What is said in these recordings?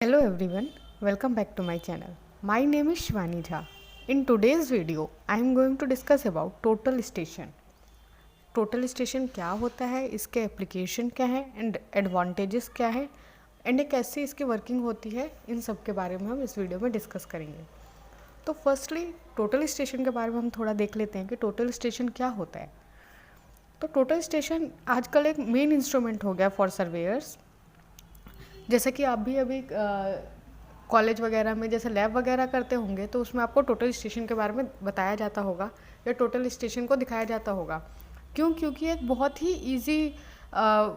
Hello everyone, welcome back to my channel. My name is Shwani Jha. In today's video, I am going to discuss about total station. Total station क्या होता है, इसके application क्या है and advantages क्या है and कैसे इसकी वर्किंग होती है, इन सब के बारे में हम इस वीडियो में डिस्कस करेंगे। तो फर्स्टली टोटल स्टेशन के बारे में हम थोड़ा देख लेते हैं कि टोटल स्टेशन क्या होता है। तो टोटल स्टेशन आजकल एक मेन इंस्ट्रूमेंट हो गया फॉर सर्वेयर्स। जैसे कि आप भी अभी कॉलेज वगैरह में जैसे लैब वगैरह करते होंगे तो उसमें आपको टोटल स्टेशन के बारे में बताया जाता होगा या टोटल स्टेशन को दिखाया जाता होगा। क्यों? क्योंकि एक बहुत ही इजी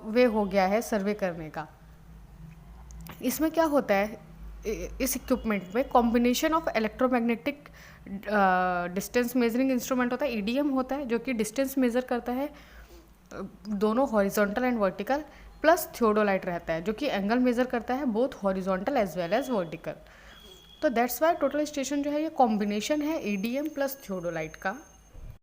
वे हो गया है सर्वे करने का। इसमें क्या होता है, इस इक्विपमेंट में combination of electromagnetic distance measuring instrument होता है, ईडीएम होता है, जो कि डिस्टेंस मेज़र करता है दोनों horizontal and vertical, plus theodolite रहता है जो कि एंगल मेज़र करता है both horizontal as well as vertical. तो दैट्स वाई टोटल स्टेशन जो है ये कॉम्बिनेशन है ईडीएम प्लस थियोडोलाइट का।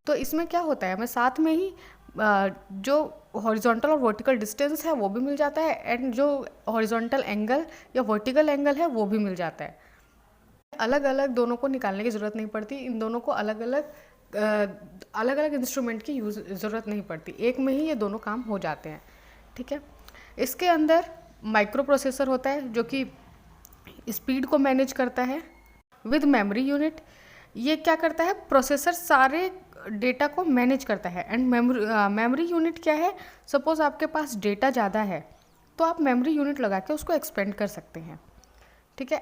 तो इसमें क्या होता है, हमें साथ में ही जो हॉरिजॉन्टल और वर्टिकल डिस्टेंस है वो भी मिल जाता है एंड जो हॉरिजॉन्टल एंगल या वर्टिकल एंगल है वो भी मिल जाता है। अलग अलग दोनों को निकालने की ज़रूरत नहीं पड़ती, इन दोनों को अलग अलग इंस्ट्रूमेंट की ज़रूरत नहीं पड़ती, एक में ही ये दोनों काम हो जाते हैं। ठीक है, इसके अंदर माइक्रो प्रोसेसर होता है जो कि स्पीड को मैनेज करता है विद मेमोरी यूनिट। ये क्या करता है, प्रोसेसर सारे डेटा को मैनेज करता है एंड मेमोरी यूनिट क्या है, सपोज़ आपके पास डेटा ज़्यादा है तो आप मेमोरी यूनिट लगा के उसको एक्सपेंड कर सकते हैं। ठीक है,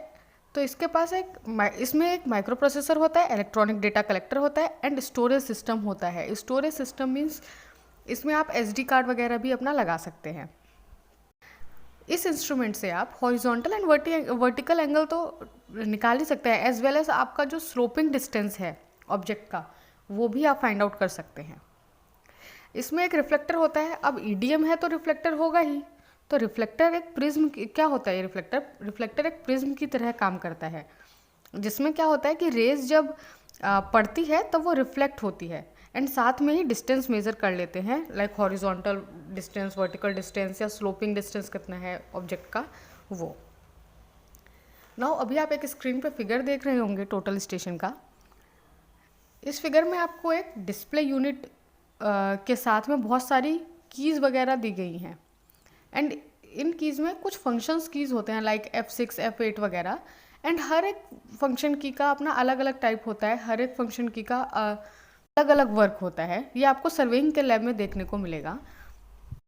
तो इसके पास इसमें एक माइक्रो प्रोसेसर होता है, इलेक्ट्रॉनिक डेटा कलेक्टर होता है एंड स्टोरेज सिस्टम होता है। स्टोरेज सिस्टम मीन्स इसमें आप एसडी कार्ड वगैरह भी अपना लगा सकते हैं। इस इंस्ट्रूमेंट से आप हॉरिजॉन्टल एंड वर्टिकल एंगल तो निकाल ही सकते हैं, एज वेल एज आपका जो स्लोपिंग डिस्टेंस है ऑब्जेक्ट का वो भी आप फाइंड आउट कर सकते हैं। इसमें एक रिफ्लेक्टर होता है, अब ईडीएम है तो रिफ्लेक्टर होगा ही, तो रिफ्लेक्टर एक प्रिज्म क्या होता है, रिफ्लेक्टर एक प्रिज्म की तरह काम करता है, जिसमें क्या होता है कि रेज जब पड़ती है तब वो रिफ्लेक्ट होती है एंड साथ में ही डिस्टेंस मेज़र कर लेते हैं, like horizontal distance, vertical distance या स्लोपिंग डिस्टेंस कितना है ऑब्जेक्ट का वो। नाउ अभी आप एक स्क्रीन पे फिगर देख रहे होंगे टोटल स्टेशन का। इस फिगर में आपको एक डिस्प्ले यूनिट के साथ में बहुत सारी कीज़ वगैरह दी गई हैं एंड इन कीज़ में कुछ फंक्शंस कीज़ होते हैं लाइक F6 F8 वगैरह, एंड हर एक फंक्शन की का अपना अलग अलग टाइप होता है, हर एक फंक्शन की का अलग अलग वर्क होता है। ये आपको सर्वेइंग के लैब में देखने को मिलेगा।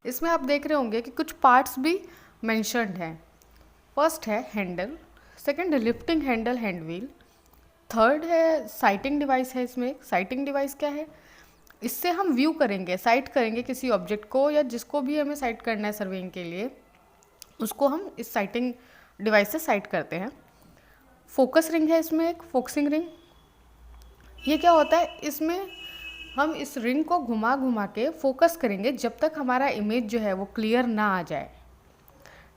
इसमें आप देख रहे होंगे कि कुछ पार्ट्स भी मेंशन्ड हैं। फर्स्ट है हैंडल, सेकंड है lifting handle hand wheel, third है साइटिंग डिवाइस है। इसमें एक साइटिंग डिवाइस क्या है, इससे हम व्यू करेंगे, साइट करेंगे किसी ऑब्जेक्ट को या जिसको भी हमें साइट करना है सर्वेइंग के लिए, उसको हम इस साइटिंग डिवाइस से साइट करते हैं। फोकस रिंग है इसमें एक, फोकसिंग रिंग। ये क्या होता है, इसमें हम इस रिंग को घुमा घुमा के फोकस करेंगे जब तक हमारा इमेज जो है वो क्लियर ना आ जाए।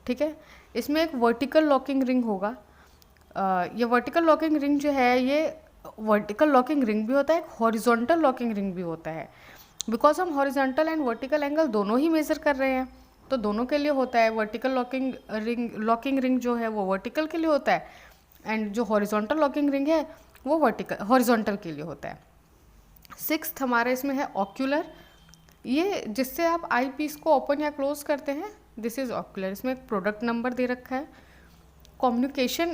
ठीक है, इसमें एक वर्टिकल लॉकिंग रिंग होगा। ये वर्टिकल लॉकिंग रिंग जो है ये वर्टिकल लॉकिंग रिंग भी होता है, एक हॉरिजॉन्टल लॉकिंग रिंग भी होता है, बिकॉज हम हॉरिजॉन्टल एंड वर्टिकल एंगल दोनों ही मेज़र कर रहे हैं तो दोनों के लिए होता है। वर्टिकल लॉकिंग रिंग जो है वो वर्टिकल के लिए होता है एंड जो हॉरिजॉन्टल लॉकिंग रिंग है वो हॉरिजॉन्टल के लिए होता है। सिक्स्थ हमारा इसमें है ऑक्यूलर, ये जिससे आप आई पीस को ओपन या क्लोज करते हैं, दिस इज़ ऑक्यूलर। इसमें एक प्रोडक्ट नंबर दे रखा है। कम्युनिकेशन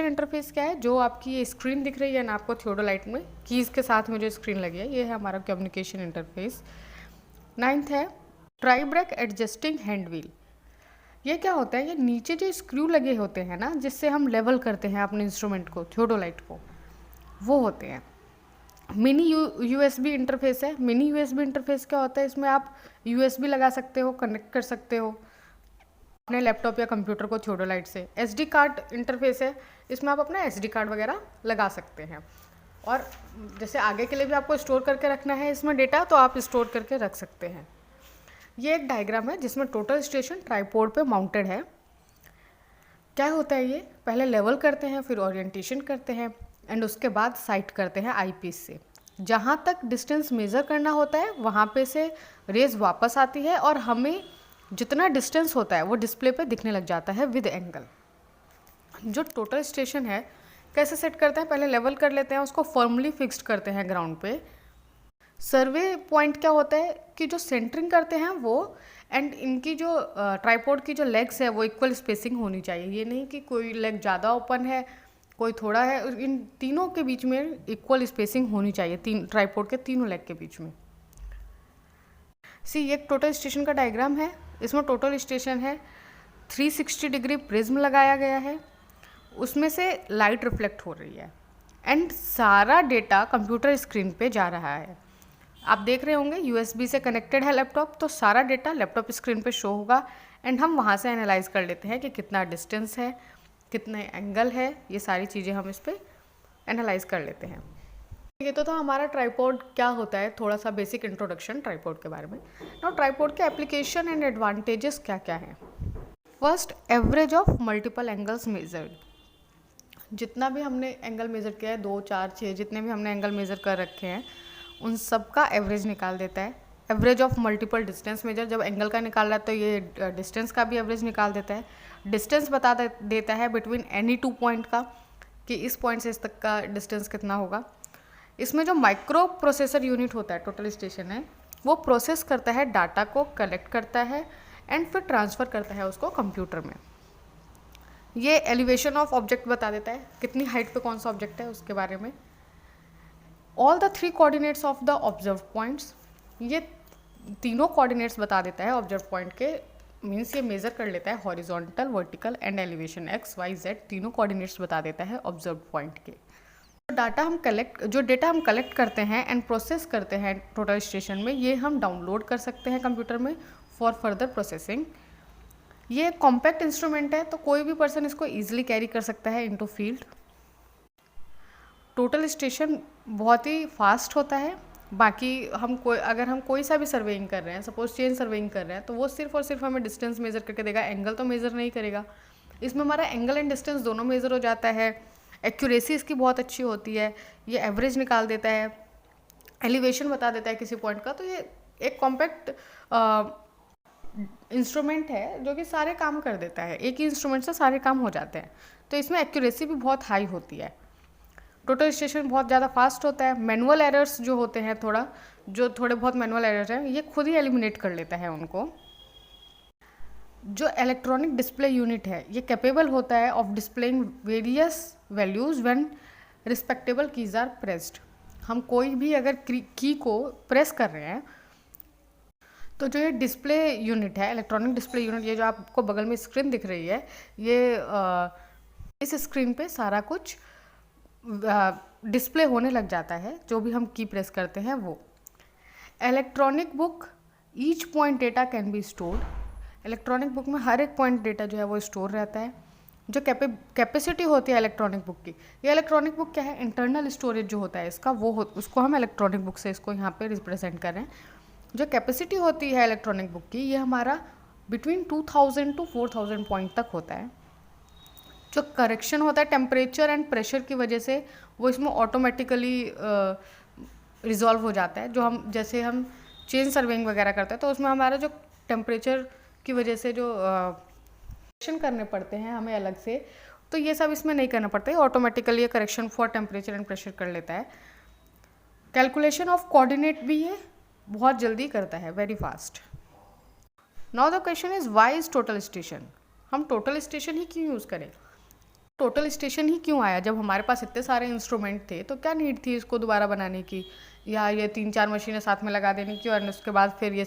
इंटरफेस क्या है, जो आपकी ये स्क्रीन दिख रही है ना आपको थियोडोलाइट में कीज़ के साथ में जो स्क्रीन लगी है, ये है हमारा कम्युनिकेशन इंटरफेस। नाइन्थ है tribrach adjusting hand wheel. ये क्या होता है, ये नीचे जो स्क्रू लगे होते हैं ना जिससे हम लेवल करते हैं अपने इंस्ट्रूमेंट को, थियोडोलाइट को, वो होते हैं। मिनी यूएसबी इंटरफेस है। मिनी यूएसबी इंटरफेस क्या होता है, इसमें आप यूएसबी लगा सकते हो, कनेक्ट कर सकते हो अपने लैपटॉप या कंप्यूटर को थियोडोलाइट से। एसडी कार्ड इंटरफेस है, इसमें आप अपना एसडी कार्ड वगैरह लगा सकते हैं और जैसे आगे के लिए भी आपको स्टोर करके रखना है इसमें डेटा तो आप स्टोर करके रख सकते हैं। ये एक डायग्राम है जिसमें टोटल स्टेशन ट्राइपॉड पे माउंटेड है। क्या होता है, ये पहले लेवल करते हैं, फिर ओरिएंटेशन करते हैं एंड उसके बाद साइट करते हैं आईपीस से। जहाँ तक डिस्टेंस मेज़र करना होता है वहाँ पे से रेज वापस आती है और हमें जितना डिस्टेंस होता है वो डिस्प्ले पे दिखने लग जाता है विद एंगल। जो टोटल स्टेशन है कैसे सेट करते हैं, पहले लेवल कर लेते हैं, उसको फर्मली फिक्स्ड करते हैं ग्राउंड पे। सर्वे पॉइंट क्या होता है कि जो सेंटरिंग करते हैं वो, एंड इनकी जो ट्राइपॉड की जो लेग्स है वो इक्वल स्पेसिंग होनी चाहिए। ये नहीं कि कोई लेग ज़्यादा ओपन है कोई थोड़ा है, इन तीनों के बीच में इक्वल स्पेसिंग होनी चाहिए, तीन ट्राइपॉड के तीनों लेग के बीच में। ये एक टोटल स्टेशन का डायग्राम है। इसमें टोटल स्टेशन है, 360 डिग्री प्रिज्म लगाया गया है, उसमें से लाइट रिफ्लेक्ट हो रही है एंड सारा डेटा कंप्यूटर स्क्रीन पे जा रहा है। आप देख रहे होंगे USB से कनेक्टेड है लैपटॉप, तो सारा डेटा लैपटॉप स्क्रीन पे शो होगा एंड हम वहाँ से एनालाइज कर लेते हैं कि कितना डिस्टेंस है, कितने एंगल है, ये सारी चीज़ें हम इस पर एनालाइज कर लेते हैं। ये तो था हमारा ट्राइपॉड क्या होता है, थोड़ा सा बेसिक इंट्रोडक्शन ट्राइपॉड के बारे में। नाउ ट्राइपॉड के एप्लीकेशन एंड एडवांटेजेस क्या क्या हैं। First, average of multiple angles measured. जितना भी हमने एंगल मेज़र किया है, 2, 4, 6 जितने भी हमने एंगल मेज़र कर रखे हैं उन सब का एवरेज निकाल देता है। Average of multiple distance measure, जब एंगल का निकाल रहा है तो ये डिस्टेंस का भी एवरेज निकाल देता है। डिस्टेंस बता देता है बिटवीन एनी 2 पॉइंट का, कि इस पॉइंट से इस तक का डिस्टेंस कितना होगा। इसमें जो माइक्रो प्रोसेसर यूनिट होता है टोटल स्टेशन है, वो प्रोसेस करता है डाटा को, कलेक्ट करता है एंड फिर ट्रांसफ़र करता है उसको कंप्यूटर में। ये एलिवेशन ऑफ ऑब्जेक्ट बता देता है, कितनी हाइट पे कौन सा ऑब्जेक्ट है उसके बारे में। All the 3 coordinates of the observe points, ये तीनों कोऑर्डिनेट्स बता देता है ऑब्जर्व पॉइंट के। मीन्स ये मेज़र कर लेता है horizontal, vertical and elevation, x, y, z तीनों कोऑर्डिनेट्स बता देता है ऑब्जर्व पॉइंट के। जो डेटा हम कलेक्ट करते हैं एंड प्रोसेस करते हैं टोटल स्टेशन में, ये हम डाउनलोड कर सकते हैं कंप्यूटर में फॉर फर्दर प्रोसेसिंग। ये कॉम्पैक्ट इंस्ट्रूमेंट है तो कोई भी पर्सन इसको ईजिली कैरी कर सकता है इनटू फील्ड। टोटल स्टेशन बहुत ही फास्ट होता है। बाकी अगर हम कोई सा भी सर्वेइंग कर रहे हैं, सपोज चेन सर्वेइंग कर रहे हैं, तो वो सिर्फ और सिर्फ हमें डिस्टेंस मेज़र करके देगा, एंगल तो मेज़र नहीं करेगा। इसमें हमारा एंगल एंड डिस्टेंस दोनों मेज़र हो जाता है। एक्यूरेसी इसकी बहुत अच्छी होती है, ये एवरेज निकाल देता है, एलिवेशन बता देता है किसी पॉइंट का। तो ये एक कॉम्पैक्ट इंस्ट्रूमेंट है जो कि सारे काम कर देता है, एक ही इंस्ट्रूमेंट से सारे काम हो जाते हैं। तो इसमें एक्यूरेसी भी बहुत हाई होती है। टोटल स्टेशन बहुत ज़्यादा फास्ट होता है। मैनुअल एरर्स जो होते हैं, थोड़े बहुत मैनुअल एरर्स हैं, ये खुद ही एलिमिनेट कर लेता है उनको। जो इलेक्ट्रॉनिक डिस्प्ले यूनिट है, ये कैपेबल होता है of displaying various values when respectable keys are pressed. हम कोई भी अगर की को प्रेस कर रहे हैं तो जो ये डिस्प्ले यूनिट है, इलेक्ट्रॉनिक डिस्प्ले यूनिट, ये जो आपको बगल में स्क्रीन दिख रही है, ये इस स्क्रीन पे सारा कुछ डिस्प्ले होने लग जाता है। जो भी हम की प्रेस करते हैं वो electronic book, each point data can be stored. Electronic book में हर एक पॉइंट डेटा जो है वो स्टोर रहता है। जो कैपेसिटी होती है इलेक्ट्रॉनिक बुक की, ये इलेक्ट्रॉनिक बुक क्या है, इंटरनल स्टोरेज जो होता है इसका, उसको हम इलेक्ट्रॉनिक बुक से इसको यहाँ पे रिप्रेजेंट कर रहे हैं। जो कैपेसिटी होती है इलेक्ट्रॉनिक बुक की, ये हमारा बिटवीन 2000 to 4000 पॉइंट तक होता है। जो करेक्शन होता है टेम्परेचर एंड प्रेशर की वजह से, वो इसमें ऑटोमेटिकली रिजॉल्व हो जाता है। जो जैसे हम चेन सर्वेइंग वगैरह करते हैं तो उसमें हमारा जो टेम्परेचर की वजह से जो करेक्शन करने पड़ते हैं हमें अलग से, तो ये सब इसमें नहीं करना पड़ता है, ऑटोमेटिकली ये correction for temperature and pressure कर लेता है। कैलकुलेशन ऑफ कोऑर्डिनेट भी ये बहुत जल्दी करता है, very fast. Now the question is why is total station. हम टोटल स्टेशन ही क्यों यूज़ करें, टोटल स्टेशन ही क्यों आया? जब हमारे पास इतने सारे इंस्ट्रूमेंट थे तो क्या नीड थी इसको दोबारा बनाने की, या ये 3-4 मशीनें साथ में लगा देने की और उसके बाद फिर ये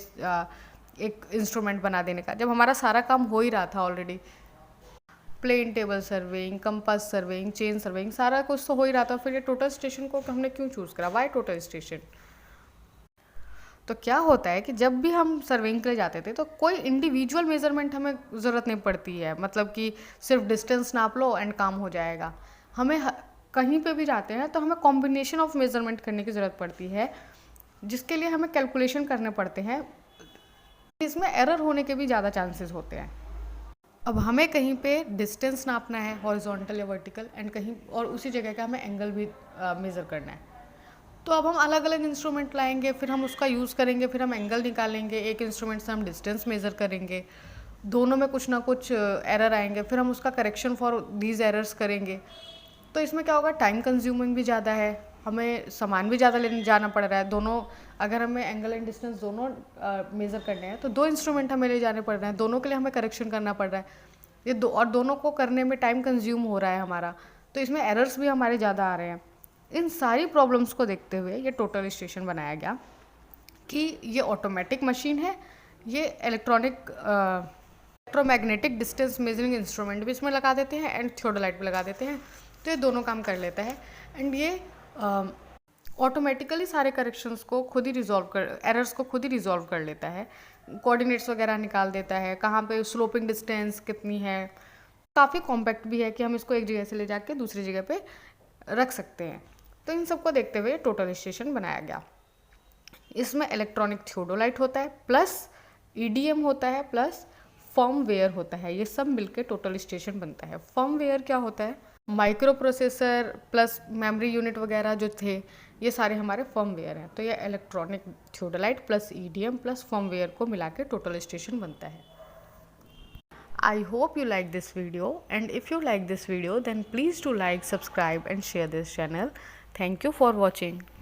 एक इंस्ट्रूमेंट बना देने का, जब हमारा सारा काम हो ही रहा था already. Plane table surveying, compass surveying, chain surveying, सारा कुछ तो हो ही रहा था। फिर ये टोटल स्टेशन को हमने क्यों चूज़ करा, वाई टोटल स्टेशन? तो क्या होता है कि जब भी हम सर्वेइंग के लिए जाते थे तो कोई इंडिविजुअल मेजरमेंट हमें ज़रूरत नहीं पड़ती है, मतलब कि सिर्फ डिस्टेंस नाप लो एंड काम हो जाएगा। हमें कहीं पे भी जाते हैं तो हमें कॉम्बिनेशन ऑफ मेजरमेंट करने की ज़रूरत पड़ती है, जिसके लिए हमें कैलकुलेशन करने पड़ते हैं। इसमें एरर होने के भी ज़्यादा चांसेस होते हैं। अब हमें कहीं पे डिस्टेंस नापना है हॉरिजॉन्टल या वर्टिकल, एंड कहीं और उसी जगह का हमें एंगल भी मेज़र करना है। तो अब हम अलग अलग इंस्ट्रूमेंट लाएंगे, फिर हम उसका यूज़ करेंगे, फिर हम एंगल निकालेंगे, एक इंस्ट्रूमेंट से हम डिस्टेंस मेज़र करेंगे, दोनों में कुछ ना कुछ एरर आएंगे, फिर हम उसका करेक्शन फॉर दीज एरर्स करेंगे। तो इसमें क्या होगा, टाइम कंज्यूमिंग भी ज़्यादा है, हमें सामान भी ज़्यादा लेने जाना पड़ रहा है। दोनों, अगर हमें एंगल एंड डिस्टेंस दोनों मेज़र करने हैं तो 2 इंस्ट्रूमेंट हमें ले जाने पड़ रहे हैं, दोनों के लिए हमें करेक्शन करना पड़ रहा है। ये दोनों को करने में टाइम कंज्यूम हो रहा है हमारा, तो इसमें एरर्स भी हमारे ज़्यादा आ रहे हैं। इन सारी प्रॉब्लम्स को देखते हुए ये टोटल स्टेशन बनाया गया कि ये ऑटोमेटिक मशीन है, ये इलेक्ट्रोमैग्नेटिक डिस्टेंस मेजरिंग इंस्ट्रूमेंट भी इसमें लगा देते हैं एंड थियोडोलाइट भी लगा देते हैं, तो ये दोनों काम कर लेता है। एंड ये ऑटोमेटिकली सारे करेक्शंस को खुद ही एरर्स को खुद ही रिजॉल्व कर लेता है, कोऑर्डिनेट्स वगैरह निकाल देता है, कहाँ पे स्लोपिंग डिस्टेंस कितनी है। काफ़ी कॉम्पैक्ट भी है कि हम इसको एक जगह से ले जाके दूसरी जगह पे रख सकते हैं। तो इन सबको देखते हुए टोटल स्टेशन बनाया गया। इसमें इलेक्ट्रॉनिक थियोडोलाइट होता है, प्लस ईडीएम होता है, प्लस फर्मवेयर होता है। ये सब मिलके टोटल स्टेशन बनता है। फर्मवेयर क्या होता है, micro processor plus memory unit वगैरह जो थे, ये सारे हमारे फर्मवेयर हैं। तो ये electronic theodolite plus EDM plus firmware को मिला के टोटल स्टेशन बनता है। I hope you like this video, and if you like this video then please do like, subscribe and share this channel. Thank you for watching.